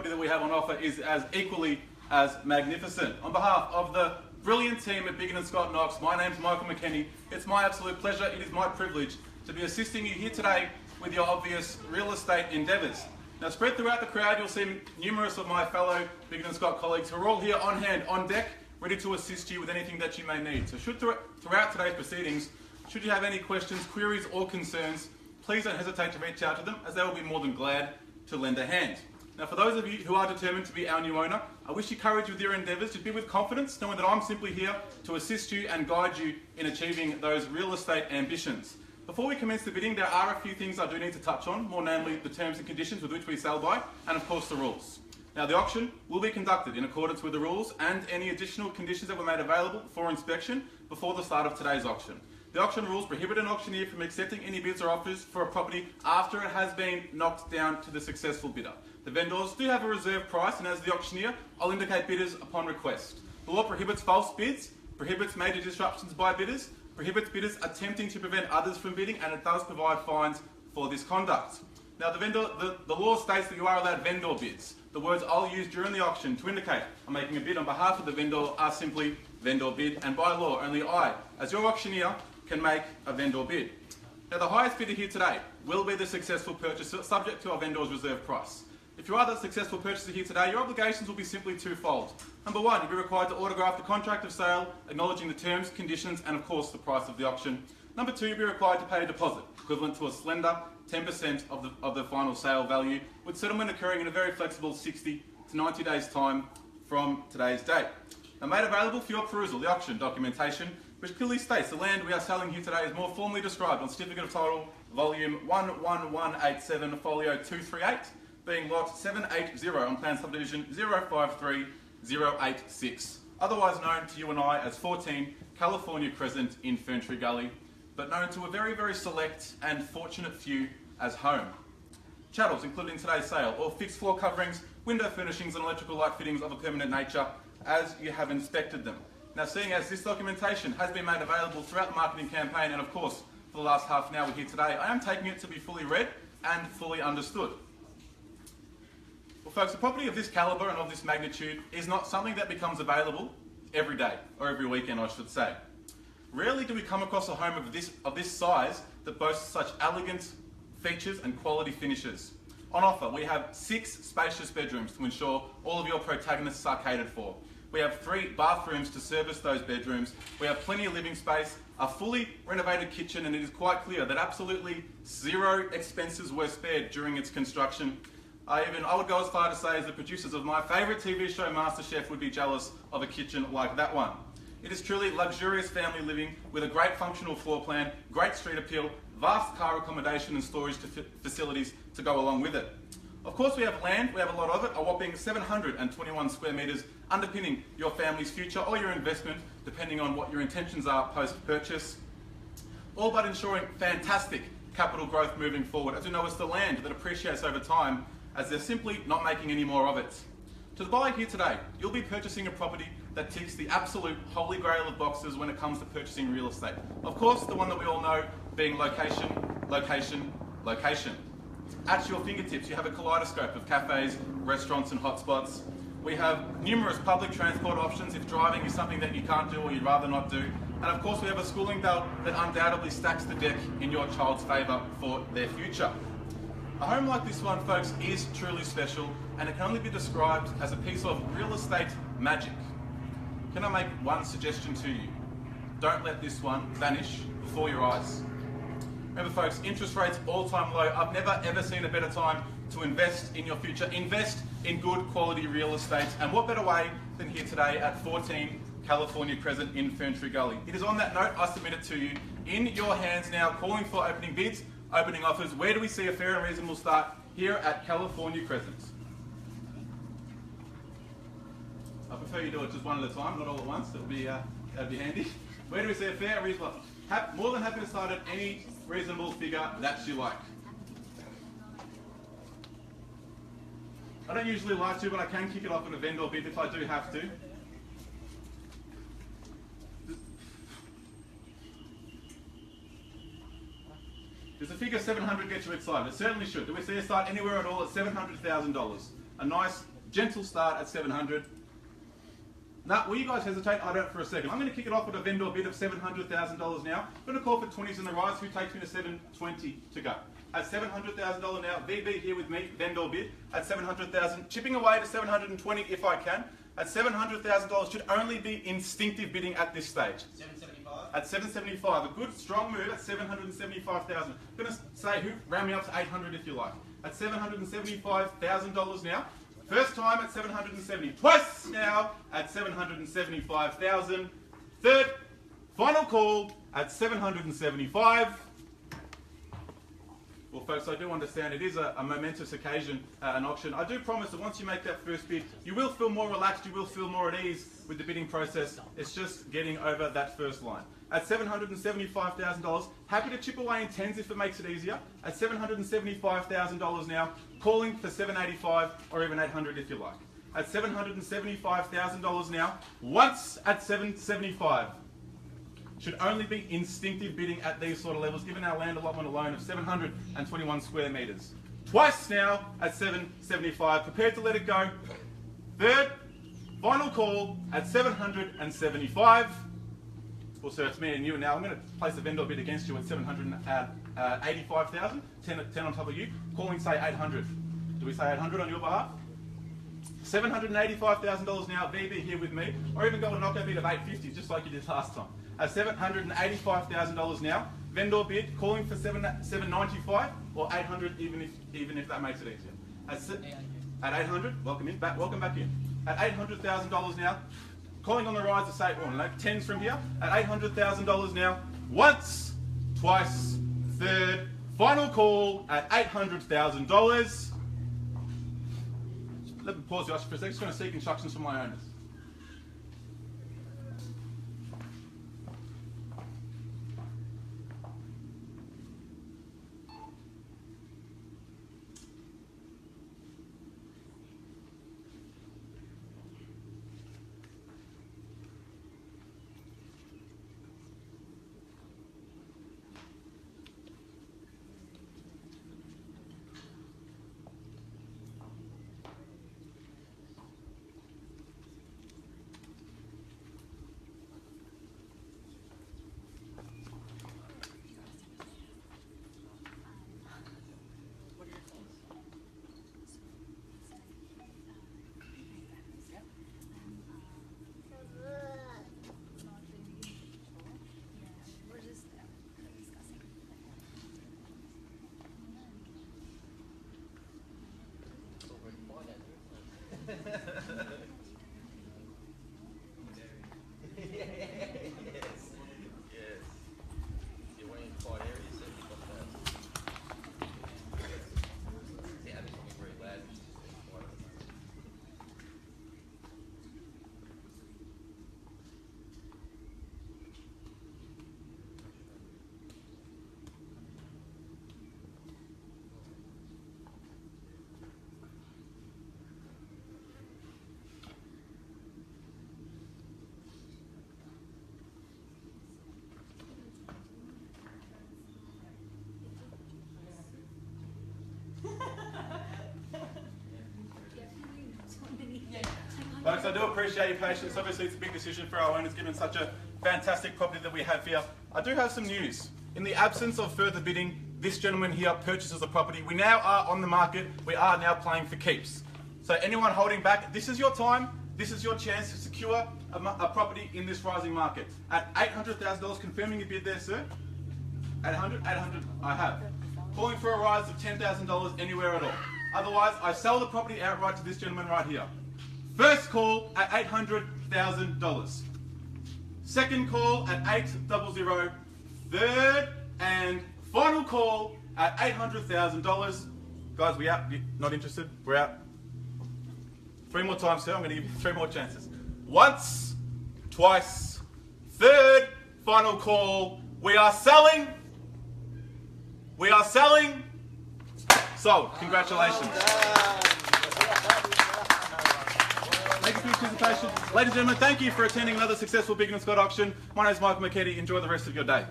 property that we have on offer is as equally as magnificent. On behalf of the brilliant team at Biggin & Scott Knox, my name's Michael McKenny. It's my absolute pleasure, it is my privilege to be assisting you here today with your obvious real estate endeavours. Now, spread throughout the crowd, you'll see numerous of my fellow Biggin & Scott colleagues who are all here on hand, on deck, ready to assist you with anything that you may need. So throughout today's proceedings, should you have any questions, queries or concerns, please don't hesitate to reach out to them, as they will be more than glad to lend a hand. Now, for those of you who are determined to be our new owner, I wish you courage with your endeavours. Just be with confidence, knowing that I'm simply here to assist you and guide you in achieving those real estate ambitions. Before we commence the bidding, there are a few things I do need to touch on, more namely the terms and conditions with which we sell by, and of course the rules. Now, the auction will be conducted in accordance with the rules and any additional conditions that were made available for inspection before the start of today's auction. The auction rules prohibit an auctioneer from accepting any bids or offers for a property after it has been knocked down to the successful bidder. The vendors do have a reserve price, and as the auctioneer, I'll indicate bidders upon request. The law prohibits false bids, prohibits major disruptions by bidders, prohibits bidders attempting to prevent others from bidding, and it does provide fines for this conduct. Now, the law states that you are allowed vendor bids. The words I'll use during the auction to indicate I'm making a bid on behalf of the vendor are simply vendor bid, and by law, only I, as your auctioneer, can make a vendor bid. Now, the highest bidder here today will be the successful purchaser, subject to our vendor's reserve price. If you are the successful purchaser here today, your obligations will be simply twofold. Number one, you'll be required to autograph the contract of sale, acknowledging the terms, conditions, and of course the price of the auction. Number two, you'll be required to pay a deposit, equivalent to a slender 10% of the final sale value, with settlement occurring in a very flexible 60 to 90 days' time from today's date. Now, made available for your perusal, the auction documentation, which clearly states the land we are selling here today is more formally described on Certificate of Title, Volume 11187, Folio 238, being Lot 780 on Plan Subdivision 053086, otherwise known to you and I as 14 California Crescent in Ferntree Gully, but known to a very, very select and fortunate few as home. Chattels included in today's sale, or fixed floor coverings, window furnishings and electrical light fittings of a permanent nature as you have inspected them. Now, seeing as this documentation has been made available throughout the marketing campaign, and of course for the last half an hour we're here today, I am taking it to be fully read and fully understood. Well, folks, a property of this calibre and of this magnitude is not something that becomes available every day, or every weekend I should say. Rarely do we come across a home of this size that boasts such elegant features and quality finishes. On offer, we have 6 spacious bedrooms to ensure all of your protagonists are catered for. We have 3 bathrooms to service those bedrooms. We have plenty of living space, a fully renovated kitchen, and it is quite clear that absolutely zero expenses were spared during its construction. I would go as far to say as the producers of my favourite TV show, MasterChef, would be jealous of a kitchen like that one. It is truly luxurious family living with a great functional floor plan, great street appeal, vast car accommodation and storage facilities to go along with it. Of course, we have land, we have a lot of it, a whopping 721 square metres, underpinning your family's future or your investment, depending on what your intentions are post-purchase, all but ensuring fantastic capital growth moving forward. As you know, it's the land that appreciates over time, as they're simply not making any more of it. To the buyer here today, you'll be purchasing a property that ticks the absolute holy grail of boxes when it comes to purchasing real estate. Of course, the one that we all know being location, location, location. At your fingertips, you have a kaleidoscope of cafes, restaurants and hotspots. We have numerous public transport options if driving is something that you can't do or you'd rather not do. And of course, we have a schooling belt that undoubtedly stacks the deck in your child's favour for their future. A home like this one, folks, is truly special, and it can only be described as a piece of real estate magic. Can I make one suggestion to you? Don't let this one vanish before your eyes. Remember, folks, interest rates all-time low. I've never ever seen a better time to invest in your future. Invest in good quality real estate, and what better way than here today at 14 California Crescent in Ferntree Gully. It is on that note I submit it to you in your hands now, calling for opening bids, opening offers. Where do we see a fair and reasonable start? Here at California Crescent. I prefer you do it just one at a time, not all at once. That'd be handy. Where do we see a fair and reasonable? More than happy to start at any reasonable figure that you like. I don't usually like to, but I can kick it off in a vendor bid if I do have to. Does the figure 700 get you excited? It certainly should. Do we see a start anywhere at all at $700,000? A nice Gentle start at 700. Now, will you guys hesitate? I don't for a second. I'm going to kick it off with a vendor bid of $700,000 now. I'm going to call for 20s in the rise. Who takes me to 720 to go? At $700,000 now, VB here with me, vendor bid at 700,000, chipping away to 720 if I can. At $700,000 should only be instinctive bidding at this stage. 775? At 775, a good strong move at 775,000. I'm going to say who round me up to 800 if you like. At $775,000 now. First time at 770. Twice now at 775,000. Third, final call at 775. Well, folks, I do understand it is a momentous occasion, an auction. I do promise that once you make that first bid, you will feel more relaxed, you will feel more at ease with the bidding process. It's just getting over that first line. At $775,000, happy to chip away in tens if it makes it easier. At $775,000 now, calling for $785 or even $800 if you like. At $775,000 now, once at $775. Should only be instinctive bidding at these sort of levels, given our land allotment alone of 721 square metres. Twice now at 775, prepared to let it go. Third, final call at 775. Well, sir, it's me and you, and now I'm going to place a vendor bid against you at 785,000, 10 on top of you, calling say 800. Do we say 800 on your behalf? $785,000 now, VB here with me, or even go to a knockout bid of 850, just like you did last time. At $785,000 now, vendor bid calling for 795 or 800, even if that makes it easier. At 800, welcome back in. At $800,000 now, calling on the rise to say, oh no, tens from here. At $800,000 now, once, twice, third, final call at $800,000. Let me pause you for a second. Just going to seek instructions from my owners. Folks, I do appreciate your patience. Obviously, it's a big decision for our owners, given such a fantastic property that we have here. I do have some news. In the absence of further bidding, this gentleman here purchases the property. We now are on the market. We are now playing for keeps. So anyone holding back, this is your time. This is your chance to secure a property in this rising market. At $800,000, confirming your bid there, sir? 800? 800, I have. Calling for a rise of $10,000 anywhere at all. Otherwise, I sell the property outright to this gentleman right here. First call at $800,000. Second call at $800. Third and final call at $800,000. Guys, we out? Not interested? We're out. 3 more times, sir. I'm going to give you 3 more chances. Once, twice, third, final call. We are selling. We are selling. Sold. Congratulations. Thank you for your participation. Ladies and gentlemen, thank you for attending another successful Big and Scott auction. My name is Michael McKetty. Enjoy the rest of your day.